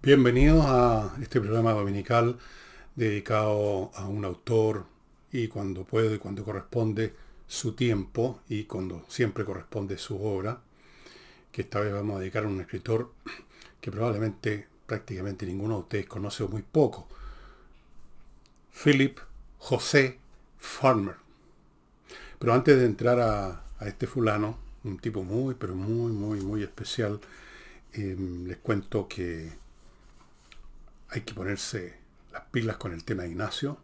Bienvenidos a este programa dominical dedicado a un autor y cuando puede y cuando corresponde su tiempo y cuando siempre corresponde su obra, que esta vez vamos a dedicar a un escritor que probablemente prácticamente ninguno de ustedes conoce o muy poco, Philip José Farmer. Pero antes de entrar a este fulano, un tipo muy, pero muy especial, les cuento que hay que ponerse las pilas con el tema de Ignacio.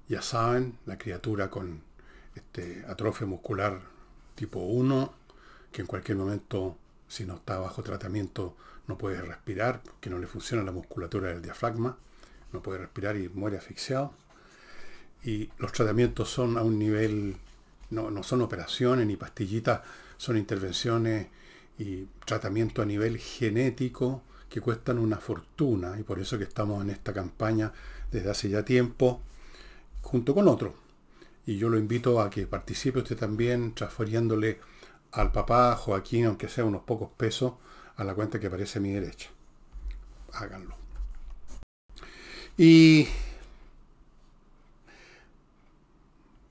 Ya saben, la criatura con atrofia muscular tipo 1, que en cualquier momento, si no está bajo tratamiento, no puede respirar, porque no le funciona la musculatura del diafragma, no puede respirar y muere asfixiado. Y los tratamientos son a un nivel, no son operaciones ni pastillitas, son intervenciones y tratamiento a nivel genético que cuestan una fortuna, y por eso que estamos en esta campaña desde hace ya tiempo, junto con otro. Y yo lo invito a que participe usted también, transfiriéndole al papá Joaquín, aunque sea unos pocos pesos, a la cuenta que aparece a mi derecha. Háganlo. Y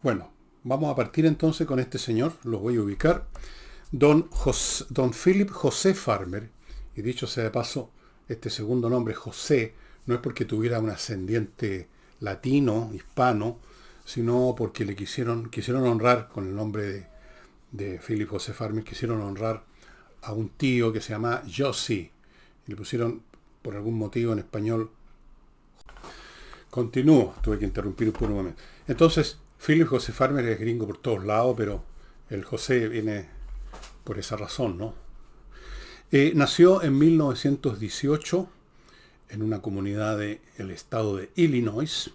bueno, vamos a partir entonces con este señor, lo voy a ubicar, don Philip José Farmer. Y dicho sea de paso, este segundo nombre, José, no es porque tuviera un ascendiente latino, hispano, sino porque le quisieron honrar con el nombre de Philip José Farmer, quisieron honrar a un tío que se llama Josie. Y le pusieron, por algún motivo en español, continúo, tuve que interrumpir por un momento. Entonces, Philip José Farmer es gringo por todos lados, pero el José viene por esa razón, ¿no? Nació en 1918 en una comunidad del estado de Illinois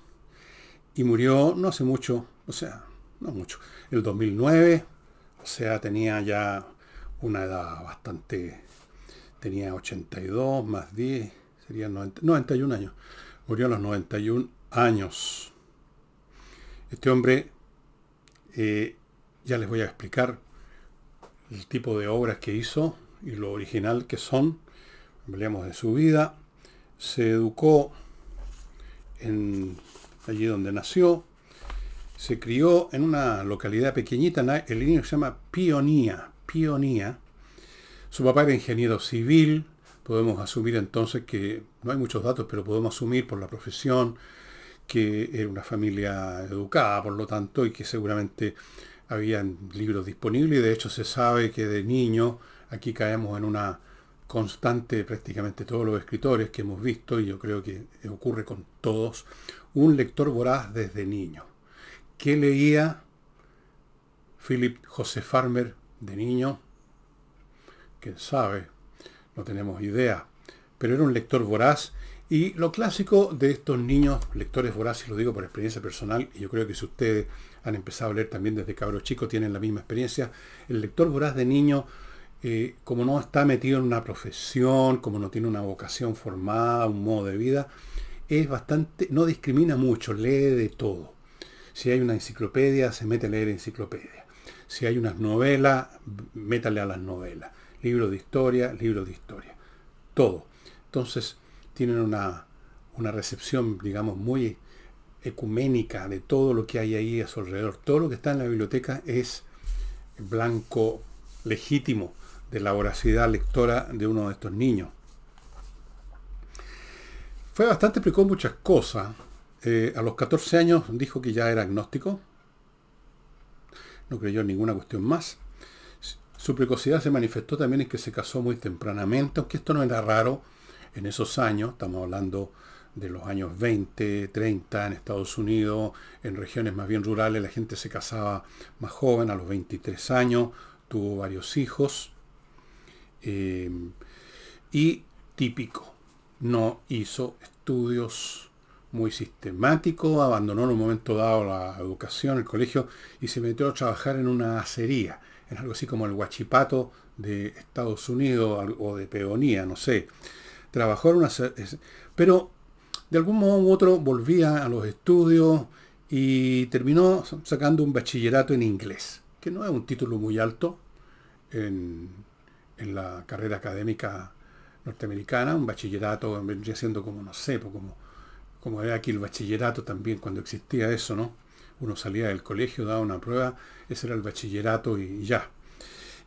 y murió no hace mucho, no mucho, el 2009, tenía ya una edad bastante, tenía 82 más 10, serían 91 años, murió a los 91 años. Este hombre, ya les voy a explicar el tipo de obras que hizo y lo original que son. Hablemos de su vida. Se educó allí donde nació. Se crió en una localidad pequeñita en Illinois que se llama Pionía. Su papá era ingeniero civil. Podemos asumir entonces que, no hay muchos datos, pero podemos asumir por la profesión que era una familia educada, por lo tanto, y que seguramente habían libros disponibles. Y de hecho se sabe que de niño, aquí caemos en una constante, prácticamente todos los escritores que hemos visto, y yo creo que ocurre con todos, un lector voraz desde niño. ¿Qué leía Philip José Farmer de niño? ¿Quién sabe? No tenemos idea. Pero era un lector voraz, y lo clásico de estos niños lectores voraces, lo digo por experiencia personal, y yo creo que si ustedes han empezado a leer también desde cabros chicos, tienen la misma experiencia, el lector voraz de niño, como no está metido en una profesión, como no tiene una vocación formada, un modo de vida, es bastante, no discrimina mucho, lee de todo. Si hay una enciclopedia, se mete a leer enciclopedia. Si hay unas novelas, métale a las novelas. Libros de historia, todo. Entonces, tienen una recepción, digamos, muy ecuménica de todo lo que hay ahí a su alrededor. Todo lo que está en la biblioteca es blanco legítimo de la voracidad lectora de uno de estos niños. Fue bastante precoz muchas cosas. A los 14 años dijo que ya era agnóstico. No creyó en ninguna cuestión más. Su precocidad se manifestó también en que se casó muy tempranamente, aunque esto no era raro en esos años. Estamos hablando de los años 20, 30 en Estados Unidos, en regiones más bien rurales la gente se casaba más joven, a los 23 años, tuvo varios hijos, y típico, no hizo estudios muy sistemáticos, abandonó en un momento dado la educación, el colegio, y se metió a trabajar en una acería, en algo así como el Huachipato de Estados Unidos o de peonía, no sé. Trabajó en una... Pero de algún modo u otro volvía a los estudios y terminó sacando un bachillerato en inglés, que no es un título muy alto en la carrera académica norteamericana, un bachillerato, vendría siendo como, no sé, pues como era aquí el bachillerato también, cuando existía eso, ¿no? Uno salía del colegio, daba una prueba, ese era el bachillerato y ya.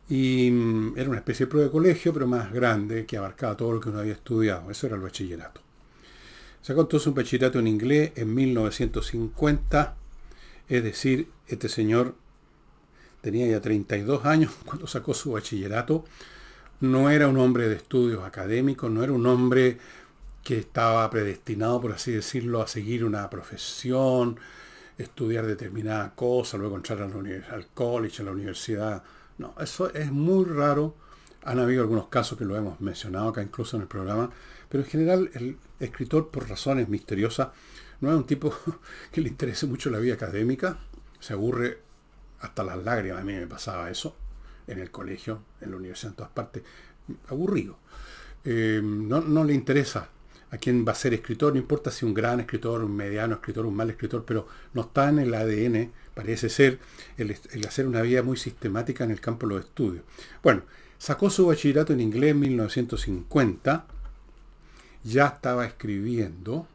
Y era una especie de prueba de colegio, pero más grande, que abarcaba todo lo que uno había estudiado. Eso era el bachillerato. Sacó entonces un bachillerato en inglés en 1950, es decir, este señor tenía ya 32 años cuando sacó su bachillerato. No era un hombre de estudios académicos, no era un hombre que estaba predestinado, por así decirlo, a seguir una profesión, estudiar determinada cosa, luego entrar al college, a la universidad. No, eso es muy raro. Han habido algunos casos que lo hemos mencionado acá incluso en el programa, pero en general el escritor, por razones misteriosas, no es un tipo que le interese mucho la vida académica, se aburre hasta las lágrimas. A mí me pasaba eso en el colegio, en la universidad, en todas partes, aburrido. No le interesa a quién va a ser escritor, no importa si un gran escritor, un mediano escritor, un mal escritor, pero no está en el ADN, parece ser, el hacer una vida muy sistemática en el campo de los estudios. Bueno, sacó su bachillerato en inglés en 1950, ya estaba escribiendo,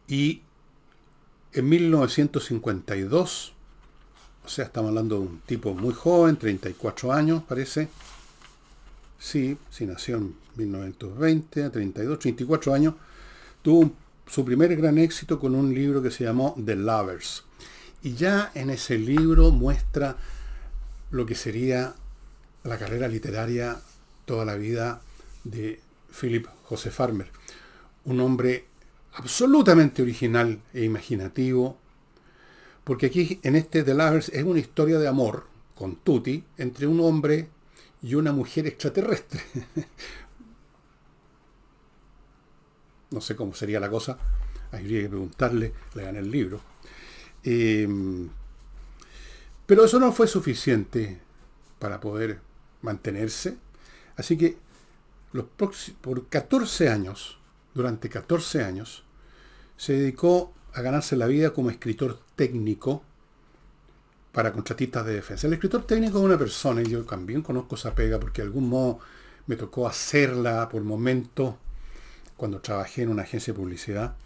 y en 1952, o sea, estamos hablando de un tipo muy joven, 34 años parece. Sí, nació en 1920, a 32, 34 años. Tuvo su primer gran éxito con un libro que se llamó The Lovers. Y ya en ese libro muestra lo que sería la carrera literaria toda la vida de Philip Joseph Farmer. Un hombre absolutamente original e imaginativo, porque aquí en este The Lovers es una historia de amor con tutti entre un hombre y una mujer extraterrestre. No sé cómo sería la cosa, habría que preguntarle, lean el libro. Pero eso no fue suficiente para poder mantenerse, así que por 14 años, durante 14 años, se dedicó a ganarse la vida como escritor técnico para contratistas de defensa. El escritor técnico es una persona, y yo también conozco esa pega porque de algún modo me tocó hacerla por momentos cuando trabajé en una agencia de publicidad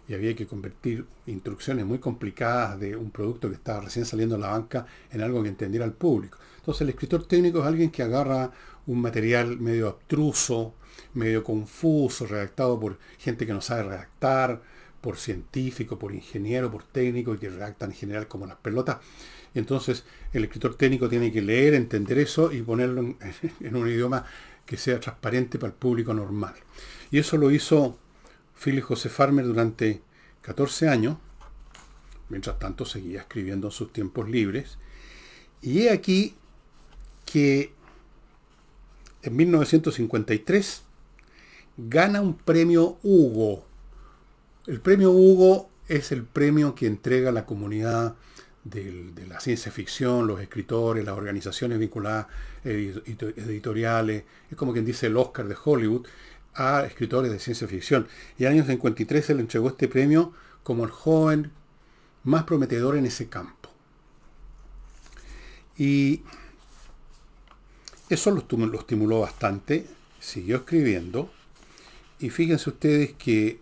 y había que convertir instrucciones muy complicadas de un producto que estaba recién saliendo a la banca en algo que entendiera al público. Entonces el escritor técnico es alguien que agarra un material medio abstruso, medio confuso, redactado por gente que no sabe redactar, por científico, por ingeniero, por técnico, y que redactan en general como las pelotas. Y entonces el escritor técnico tiene que leer, entender eso y ponerlo en un idioma que sea transparente para el público normal. Y eso lo hizo Philip Joseph Farmer durante 14 años. Mientras tanto seguía escribiendo en sus tiempos libres. Y he aquí que en 1953 gana un premio Hugo. El premio Hugo es el premio que entrega la comunidad de la ciencia ficción, los escritores, las organizaciones vinculadas editoriales. Es como quien dice el Oscar de Hollywood a escritores de ciencia ficción. Y en el año 53 se le entregó este premio como el joven más prometedor en ese campo. Y eso lo estimuló bastante, siguió escribiendo, y fíjense ustedes que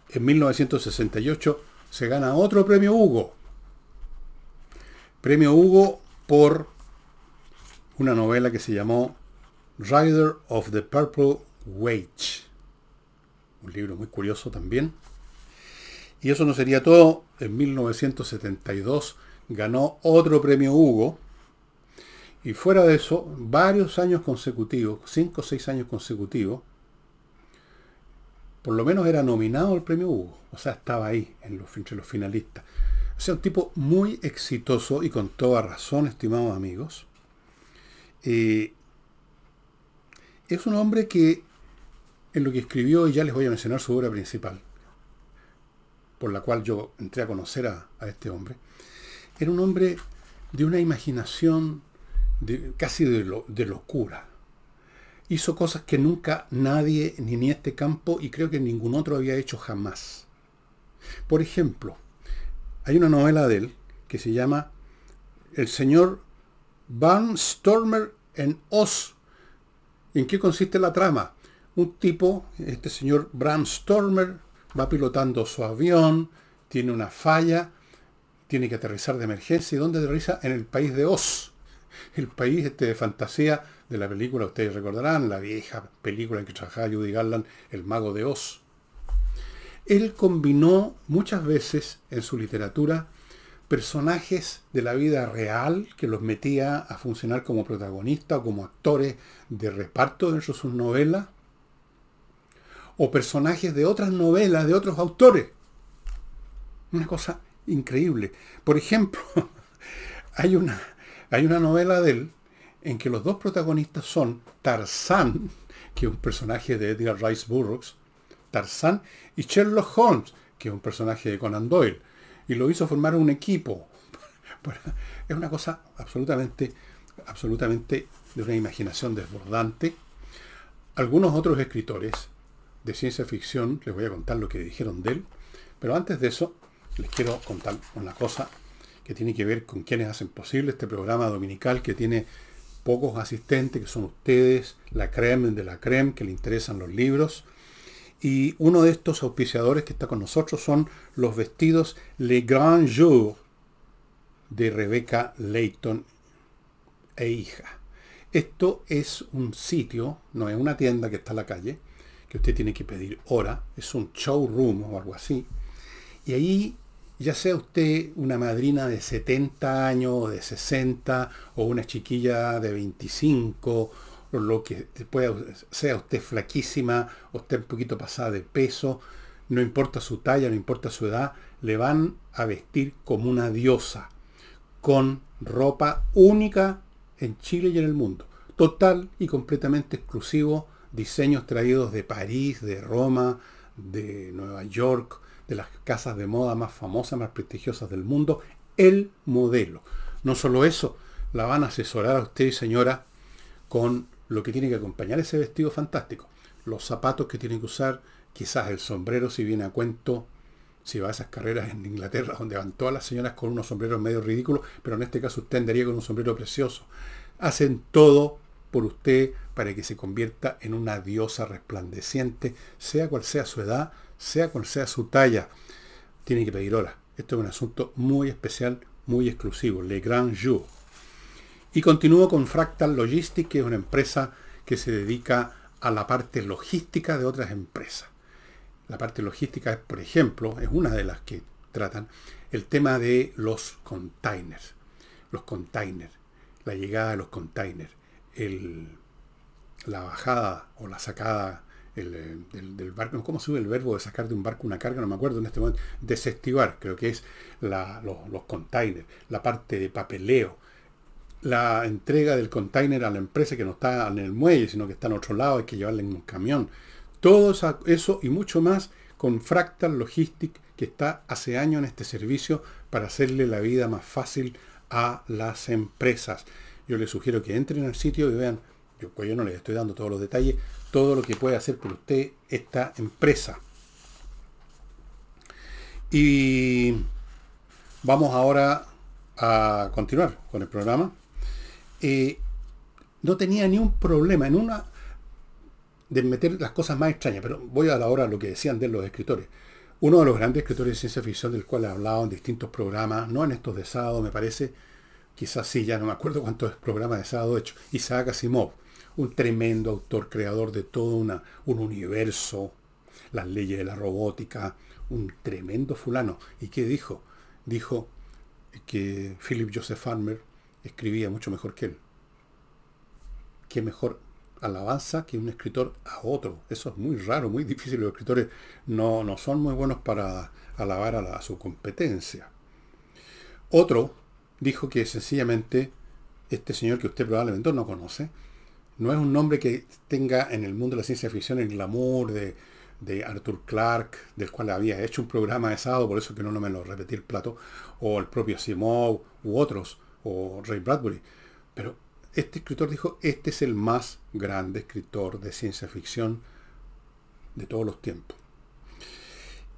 en 1968 se gana otro premio Hugo. Premio Hugo por una novela que se llamó Rider of the Purple Wage. Un libro muy curioso también. Y eso no sería todo. En 1972 ganó otro premio Hugo. Y fuera de eso, varios años consecutivos, 5 o 6 años consecutivos, por lo menos era nominado al premio Hugo. O sea, estaba ahí entre los finalistas. O sea, un tipo muy exitoso y con toda razón, estimados amigos. Es un hombre que, en lo que escribió, y ya les voy a mencionar su obra principal, por la cual yo entré a conocer a este hombre, era un hombre de una imaginación casi de locura. Hizo cosas que nunca nadie, ni en este campo, y creo que ningún otro había hecho jamás. Por ejemplo, hay una novela de él que se llama El señor Barnstormer en Oz, ¿En qué consiste la trama? Un tipo, este señor Bram Stoker, va pilotando su avión, tiene una falla, tiene que aterrizar de emergencia. ¿Y dónde aterriza? En el país de Oz. El país de fantasía de la película, ustedes recordarán, la vieja película en que trabajaba Judy Garland, El Mago de Oz. Él combinó muchas veces en su literatura personajes de la vida real que los metía a funcionar como protagonistas o como actores de reparto dentro de sus novelas, o personajes de otras novelas de otros autores. Una cosa increíble. Por ejemplo, hay una novela de él en que los dos protagonistas son Tarzán, que es un personaje de Edgar Rice Burroughs, Tarzán, y Sherlock Holmes, que es un personaje de Conan Doyle. Y lo hizo formar un equipo. Es una cosa absolutamente de una imaginación desbordante. Algunos otros escritores de ciencia ficción, les voy a contar lo que dijeron de él, pero antes de eso, les quiero contar una cosa que tiene que ver con quienes hacen posible este programa dominical que tiene pocos asistentes, que son ustedes, la crème de la crème, que le interesan los libros. Y uno de estos auspiciadores que está con nosotros son los vestidos Le Grand Jour de Rebecca Layton e hija. Esto es un sitio, no es una tienda que está en la calle, que usted tiene que pedir hora, es un showroom o algo así. Y ahí, ya sea usted una madrina de 70 años, o de 60, o una chiquilla de 25, o lo que pueda, sea usted flaquísima, o usted un poquito pasada de peso, no importa su talla, no importa su edad, le van a vestir como una diosa, con ropa única en Chile y en el mundo. Total y completamente exclusivo, diseños traídos de París, de Roma, de Nueva York, de las casas de moda más famosas, más prestigiosas del mundo, el modelo. No solo eso, la van a asesorar a usted, señora, con lo que tiene que acompañar ese vestido fantástico. Los zapatos que tiene que usar, quizás el sombrero si viene a cuento, si va a esas carreras en Inglaterra donde van todas las señoras con unos sombreros medio ridículos, pero en este caso usted andaría con un sombrero precioso. Hacen todo por usted para que se convierta en una diosa resplandeciente, sea cual sea su edad, sea cual sea su talla. Tiene que pedir hora. Esto es un asunto muy especial, muy exclusivo, Le Grand Jour. Y continúo con Fractal Logistics, que es una empresa que se dedica a la parte logística de otras empresas. La parte logística es, por ejemplo, es una de las que tratan el tema de los containers. Los containers, la llegada de los containers, la bajada o la sacada del barco. ¿Cómo sube el verbo de sacar de un barco una carga? No me acuerdo en este momento. Desestivar, creo que es los containers, la parte de papeleo, la entrega del container a la empresa que no está en el muelle, sino que está en otro lado, hay que llevarla en un camión. Todo eso y mucho más con Fractal Logistics, que está hace años en este servicio para hacerle la vida más fácil a las empresas. Yo les sugiero que entren al sitio y vean, yo no les estoy dando todos los detalles, todo lo que puede hacer por usted esta empresa. Y vamos ahora a continuar con el programa. No tenía ni un problema de meter las cosas más extrañas, pero voy a la hora a lo que decían de los escritores. Uno de los grandes escritores de ciencia ficción del cual he hablado en distintos programas, no en estos de sábado, me parece, quizás sí, ya no me acuerdo cuántos programas de sábado he hecho, Isaac Asimov, un tremendo autor, creador de todo un universo, las leyes de la robótica, un tremendo fulano. ¿Y qué dijo? Dijo que Philip Joseph Farmer escribía mucho mejor que él. ¿Qué mejor alabanza que un escritor a otro? Eso es muy raro, muy difícil. Los escritores no son muy buenos para alabar a su competencia. Otro dijo que sencillamente este señor que usted probablemente no conoce, no es un nombre que tenga en el mundo de la ciencia ficción el glamour de Arthur Clarke, del cual había hecho un programa de sábado, por eso que no me lo repetí el plato, o el propio Asimov, u otros, o Ray Bradbury. Pero este escritor dijo, este es el más grande escritor de ciencia ficción de todos los tiempos.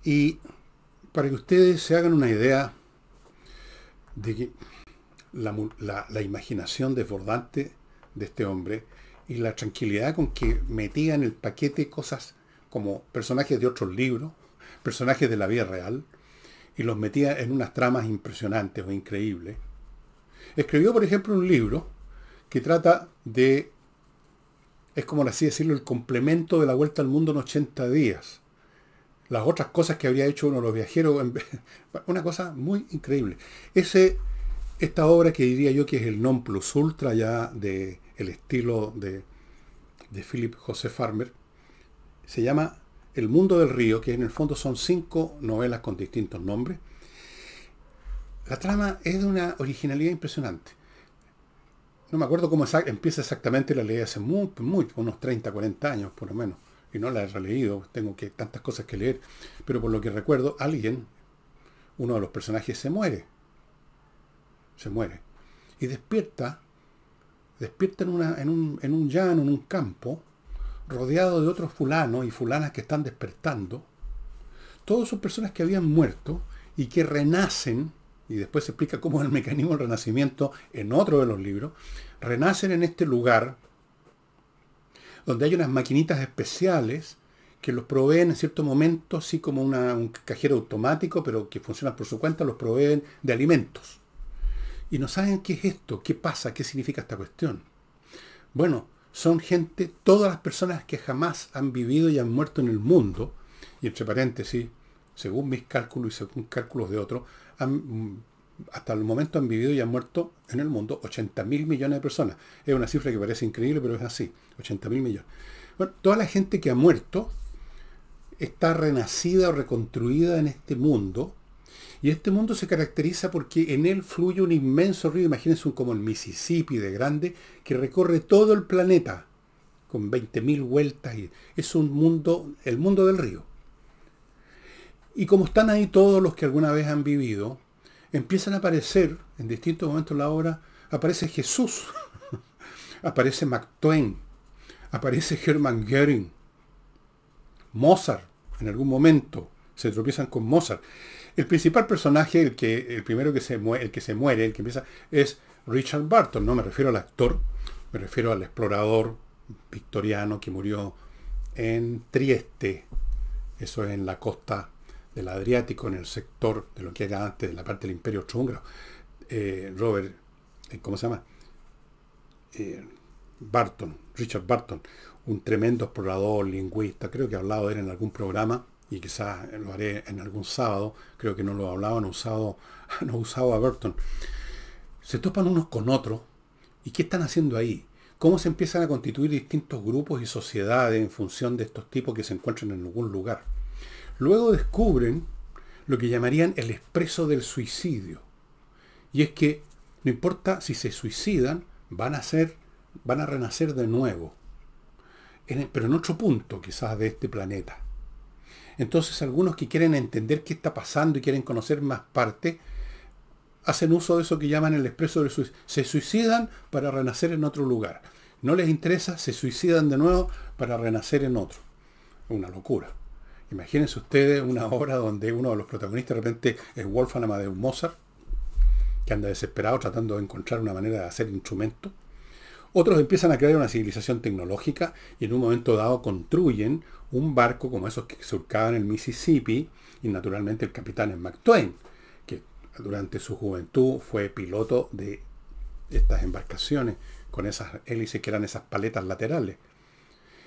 Y para que ustedes se hagan una idea de que la imaginación desbordante de este hombre, y la tranquilidad con que metía en el paquete cosas como personajes de otros libros, personajes de la vida real, y los metía en unas tramas impresionantes o increíbles. Escribió, por ejemplo, un libro que trata de, es como así decirlo, el complemento de la vuelta al mundo en 80 días. Las otras cosas que habría hecho uno de los viajeros, una cosa muy increíble. Esta obra que diría yo que es el non plus ultra ya del estilo de Philip José Farmer, se llama El mundo del río, que en el fondo son 5 novelas con distintos nombres. La trama es de una originalidad impresionante. No me acuerdo cómo empieza exactamente, la leí hace unos 30, 40 años por lo menos, y no la he releído, tengo tantas cosas que leer, pero por lo que recuerdo, uno de los personajes se muere, y despierta en un llano, en un campo, rodeado de otros fulanos y fulanas que están despertando. Todos son personas que habían muerto y que renacen, y después se explica cómo es el mecanismo del renacimiento en otro de los libros, renacen en este lugar donde hay unas maquinitas especiales que los proveen en cierto momento, así como un cajero automático, pero que funciona por su cuenta, los proveen de alimentos. Y no saben qué es esto, qué pasa, qué significa esta cuestión. Bueno, son gente, todas las personas que jamás han vivido y han muerto en el mundo, y entre paréntesis, según mis cálculos y según cálculos de otros, hasta el momento han vivido y han muerto en el mundo 80.000 millones de personas. Es una cifra que parece increíble, pero es así, 80.000 millones. Bueno, toda la gente que ha muerto está renacida o reconstruida en este mundo, y este mundo se caracteriza porque en él fluye un inmenso río, imagínense como el Mississippi de grande, que recorre todo el planeta, con 20.000 vueltas, y es un mundo, el mundo del río. Y como están ahí todos los que alguna vez han vivido, empiezan a aparecer, en distintos momentos de la obra, aparece Jesús, aparece Mark Twain, aparece Hermann Göring, Mozart, en algún momento se tropiezan con Mozart. El principal personaje, el que empieza, es Richard Burton. No me refiero al actor, me refiero al explorador victoriano que murió en Trieste. Eso es en la costa del Adriático, en el sector de lo que era antes de la parte del Imperio Austrohúngaro. Richard Burton, un tremendo explorador, lingüista. Creo que he hablado de él en algún programa, y quizás lo haré en algún sábado. Creo que no lo hablaba, no he usado a Burton. Se topan unos con otros, ¿y qué están haciendo ahí? ¿Cómo se empiezan a constituir distintos grupos y sociedades en función de estos tipos que se encuentran en algún lugar? Luego descubren lo que llamarían el expreso del suicidio. Y es que no importa si se suicidan, van a renacer de nuevo. Pero en otro punto quizás de este planeta. Entonces algunos que quieren entender qué está pasando y quieren conocer más parte, hacen uso de eso que llaman el expreso del suicidio. Se suicidan para renacer en otro lugar. No les interesa, se suicidan de nuevo para renacer en otro. Una locura. Imagínense ustedes una obra donde uno de los protagonistas de repente es Wolfgang Amadeus Mozart, que anda desesperado tratando de encontrar una manera de hacer instrumentos. Otros empiezan a crear una civilización tecnológica y en un momento dado construyen un barco como esos que surcaban el Mississippi, y naturalmente el capitán es Mark Twain, que durante su juventud fue piloto de estas embarcaciones con esas hélices que eran esas paletas laterales.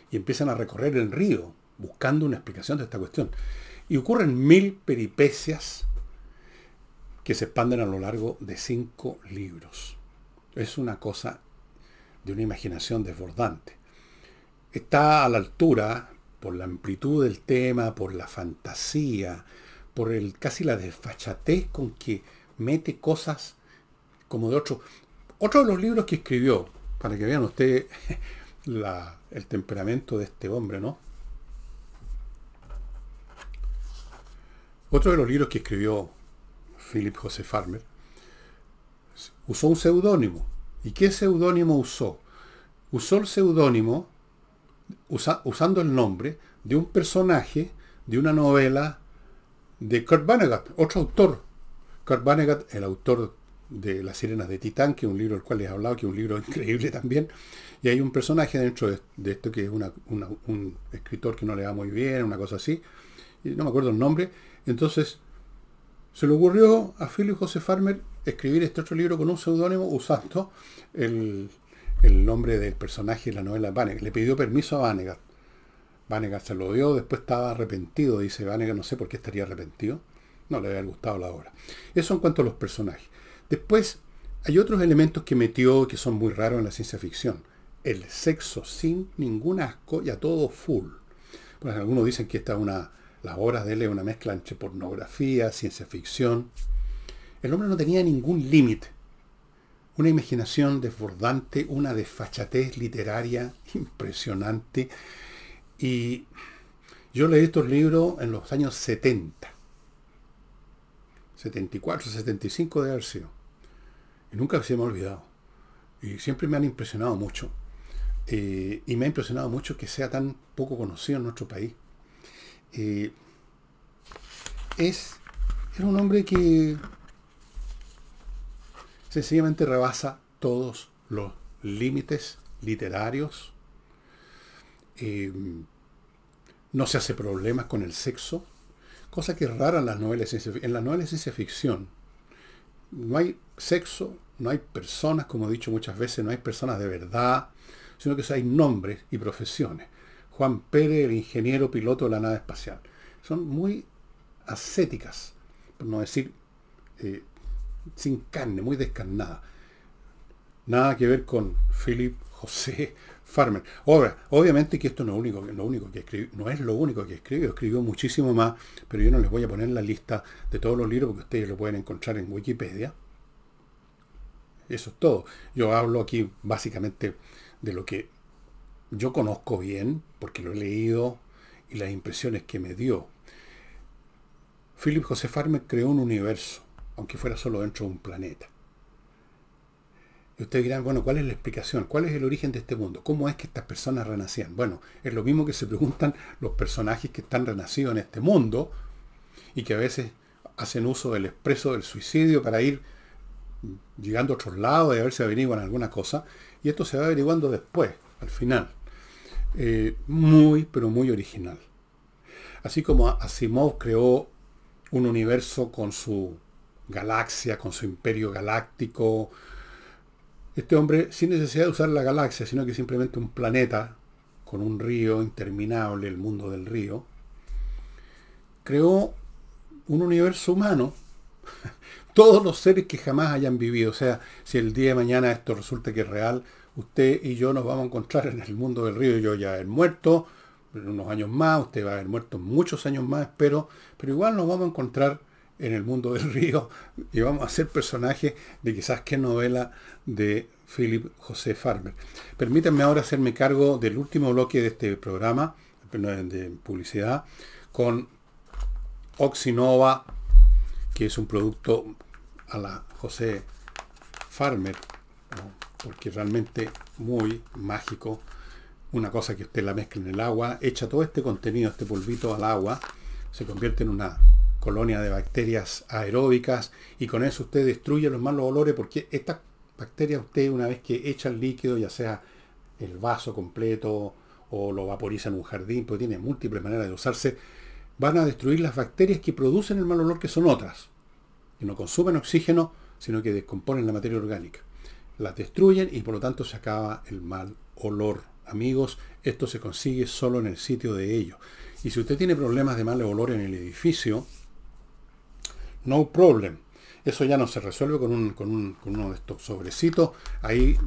Y empiezan a recorrer el río buscando una explicación de esta cuestión. Y ocurren 1000 peripecias que se expanden a lo largo de 5 libros. Es una cosa de una imaginación desbordante. Está a la altura, por la amplitud del tema, por la fantasía, por casi la desfachatez con que mete cosas como de otro. Otro de los libros que escribió, para que vean ustedes el temperamento de este hombre, ¿no? Otro de los libros que escribió Philip José Farmer usó un seudónimo. ¿Y qué seudónimo usó? Usó el seudónimo usando el nombre de un personaje de una novela de Kurt Vonnegut, otro autor. Kurt Vonnegut, el autor de Las Sirenas de Titán, que es un libro del cual les he hablado, que es un libro increíble también. Y hay un personaje dentro de esto que es un escritor que no le va muy bien, una cosa así, y no me acuerdo el nombre. Entonces se le ocurrió a Philip Joseph Farmer escribir este otro libro con un seudónimo usando el nombre del personaje de la novela Vonnegut. Le pidió permiso a Vonnegut. Vonnegut se lo dio, después estaba arrepentido, dice Vonnegut, no sé por qué estaría arrepentido. No le había gustado la obra. Eso en cuanto a los personajes. Después hay otros elementos que metió que son muy raros en la ciencia ficción. El sexo sin ningún asco y a todo full. Pues algunos dicen que las obras de él es una mezcla entre pornografía, ciencia ficción. El hombre no tenía ningún límite. Una imaginación desbordante, una desfachatez literaria impresionante. Y yo leí estos libros en los años 70. 74, 75 de haber sido. Y nunca se me ha olvidado. Y siempre me han impresionado mucho. Y me ha impresionado mucho que sea tan poco conocido en nuestro país. Es un hombre que sencillamente rebasa todos los límites literarios. No se hace problemas con el sexo. Cosa que es rara en las novelas de ciencia ficción. En las novelas de ciencia ficción no hay sexo, no hay personas, como he dicho muchas veces, no hay personas de verdad, sino que hay nombres y profesiones. Juan Pérez, el ingeniero piloto de la nave espacial. Son muy ascéticas, por no decir sin carne, muy descarnadas. Nada que ver con Philip José Farmer. Ahora, obviamente que esto no es lo único que escribió, no es lo único que escribió muchísimo más, pero yo no les voy a poner la lista de todos los libros porque ustedes lo pueden encontrar en Wikipedia. Eso es todo. Yo hablo aquí básicamente de lo que yo conozco bien, porque lo he leído y las impresiones que me dio. Philip José Farmer creó un universo, aunque fuera solo dentro de un planeta. Y ustedes dirán, bueno, ¿cuál es la explicación? ¿Cuál es el origen de este mundo? ¿Cómo es que estas personas renacían? Bueno, es lo mismo que se preguntan los personajes que están renacidos en este mundo y que a veces hacen uso del expreso del suicidio para ir llegando a otros lados y a ver si averiguan alguna cosa. Y esto se va averiguando después, al final. Muy, pero muy original. Así como Asimov creó un universo con su galaxia, con su imperio galáctico. Este hombre, sin necesidad de usar la galaxia, sino que simplemente un planeta con un río interminable, el mundo del río, creó un universo humano. Todos los seres que jamás hayan vivido. O sea, si el día de mañana esto resulta que es real, usted y yo nos vamos a encontrar en el mundo del río. Yo ya he muerto en unos años más, usted va a haber muerto muchos años más, pero igual nos vamos a encontrar en el mundo del río y vamos a ser personajes de quizás qué novela de Philip José Farmer. Permítanme ahora hacerme cargo del último bloque de este programa de publicidad con Oxinova, que es un producto a la José Farmer, ¿no? Porque realmente muy mágico. Una cosa que usted la mezcla en el agua, echa todo este contenido, este polvito al agua, se convierte en una colonia de bacterias aeróbicas y con eso usted destruye los malos olores, porque estas bacterias usted una vez que echa el líquido, ya sea el vaso completo o lo vaporiza en un jardín, porque tiene múltiples maneras de usarse, van a destruir las bacterias que producen el mal olor, que son otras, que no consumen oxígeno, sino que descomponen la materia orgánica. Las destruyen y por lo tanto se acaba el mal olor. Amigos, esto se consigue solo en el sitio de ellos. Y si usted tiene problemas de mal olor en el edificio, no problem. Eso ya no se resuelve con uno de estos sobrecitos. Ahí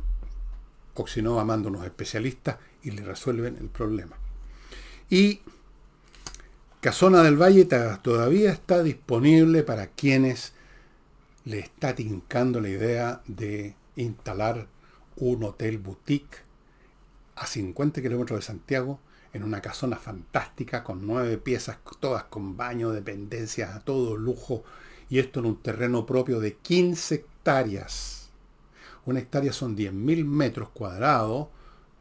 Oxinova manda unos especialistas y le resuelven el problema. Y Casona del Valle todavía está disponible para quienes le está tincando la idea de instalar un hotel boutique a 50 kilómetros de Santiago, en una casona fantástica, con 9 piezas, todas con baño, dependencias, a todo lujo, y esto en un terreno propio de 15 hectáreas. Una hectárea son 10.000 metros cuadrados,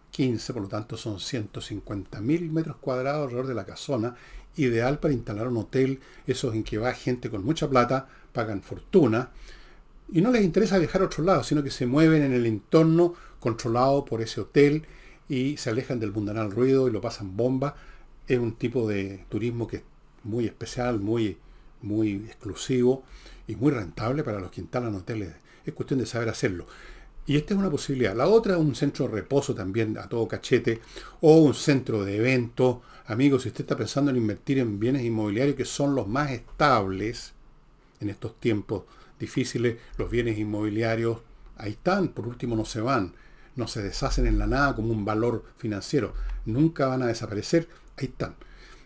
15, por lo tanto son 150.000 metros cuadrados alrededor de la casona, ideal para instalar un hotel, esos en que va gente con mucha plata, pagan fortuna, Y no les interesa viajar a otro lado, sino que se mueven en el entorno controlado por ese hotel y se alejan del mundanal ruido y lo pasan bomba. Es un tipo de turismo que es muy especial, muy exclusivo y muy rentable para los que instalan hoteles. Es cuestión de saber hacerlo. Y esta es una posibilidad. La otra es un centro de reposo también a todo cachete o un centro de eventos. Amigos, si usted está pensando en invertir en bienes inmobiliarios que son los más estables en estos tiempos difíciles, los bienes inmobiliarios, ahí están, por último no se van, no se deshacen en la nada como un valor financiero, nunca van a desaparecer, ahí están.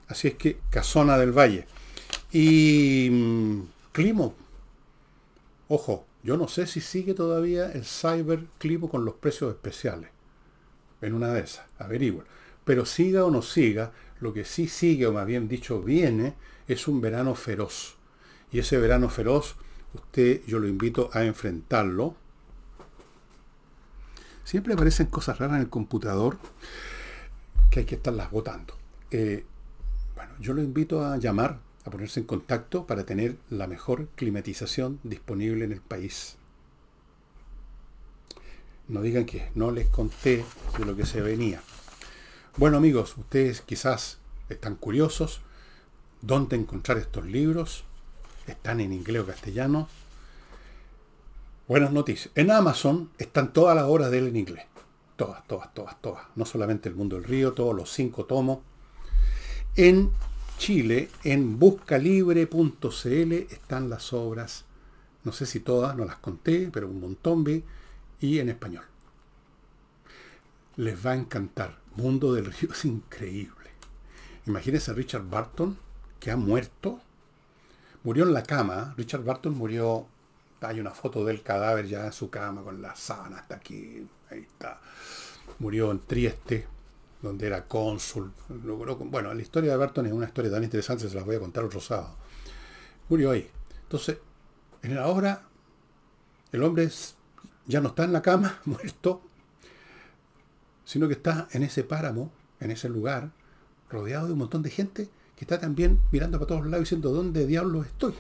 Así es que Casona del Valle. Y Climo, ojo, yo no sé si sigue todavía el Cyber Climo con los precios especiales, en una de esas, averigüen. Pero siga o no siga, lo que sí sigue, o más bien dicho viene, es un verano feroz. Y ese verano feroz, yo lo invito a enfrentarlo. Siempre aparecen cosas raras en el computador que hay que estarlas botando. Bueno, yo lo invito a llamar, a ponerse en contacto para tener la mejor climatización disponible en el país. No digan que no les conté de lo que se venía. Bueno, amigos, ustedes quizás están curiosos dónde encontrar estos libros. Están en inglés o castellano. Buenas noticias. En Amazon están todas las obras de él en inglés. Todas. No solamente El Mundo del Río, todos los 5 tomos. En Chile, en buscalibre.cl están las obras. No sé si todas, no las conté, pero un montón vi. Y en español. Les va a encantar. Mundo del Río es increíble. Imagínense a Richard Burton, que ha muerto. Murió en la cama. Richard Burton murió. Hay una foto del cadáver ya en su cama con la sábana hasta aquí. Ahí está. Murió en Trieste, donde era cónsul. Bueno, la historia de Burton es una historia tan interesante, se las voy a contar otro sábado. Murió ahí. Entonces, en la obra, el hombre ya no está en la cama, muerto, sino que está en ese páramo, en ese lugar, rodeado de un montón de gente que está también mirando para todos lados diciendo ¿dónde diablos estoy?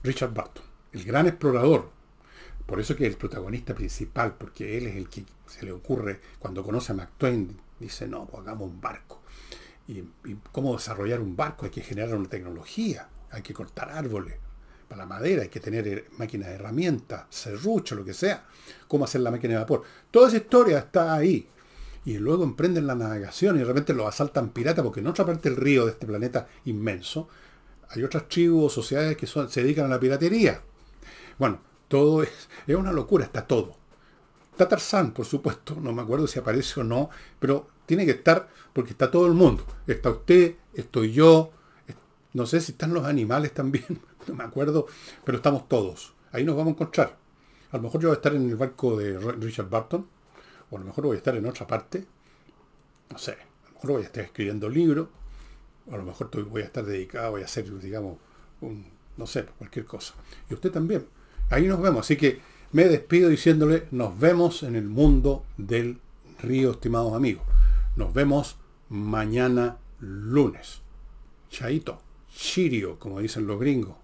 Richard Burton, el gran explorador. Por eso que es el protagonista principal, porque él es el que se le ocurre, cuando conoce a Mark Twain, dice, no, pues hagamos un barco. ¿Y cómo desarrollar un barco? Hay que generar una tecnología, hay que cortar árboles para la madera, hay que tener máquinas de herramientas, serrucho, lo que sea. Cómo hacer la máquina de vapor. Toda esa historia está ahí. Y luego emprenden la navegación y de repente los asaltan piratas, porque en otra parte del río de este planeta inmenso hay otras tribus o sociedades que se dedican a la piratería. Bueno, todo es una locura, está todo. Está Tarzán, por supuesto, no me acuerdo si aparece o no, pero tiene que estar porque está todo el mundo. Está usted, estoy yo, no sé si están los animales también, no me acuerdo, pero estamos todos. Ahí nos vamos a encontrar. A lo mejor yo voy a estar en el barco de Richard Burton, o a lo mejor voy a estar en otra parte, no sé, a lo mejor voy a estar escribiendo libros, o a lo mejor voy a estar dedicado, voy a hacer, digamos, no sé, cualquier cosa. Y usted también. Ahí nos vemos. Así que me despido diciéndole, nos vemos en el mundo del río, estimados amigos. Nos vemos mañana lunes. Chaito, chirio, como dicen los gringos.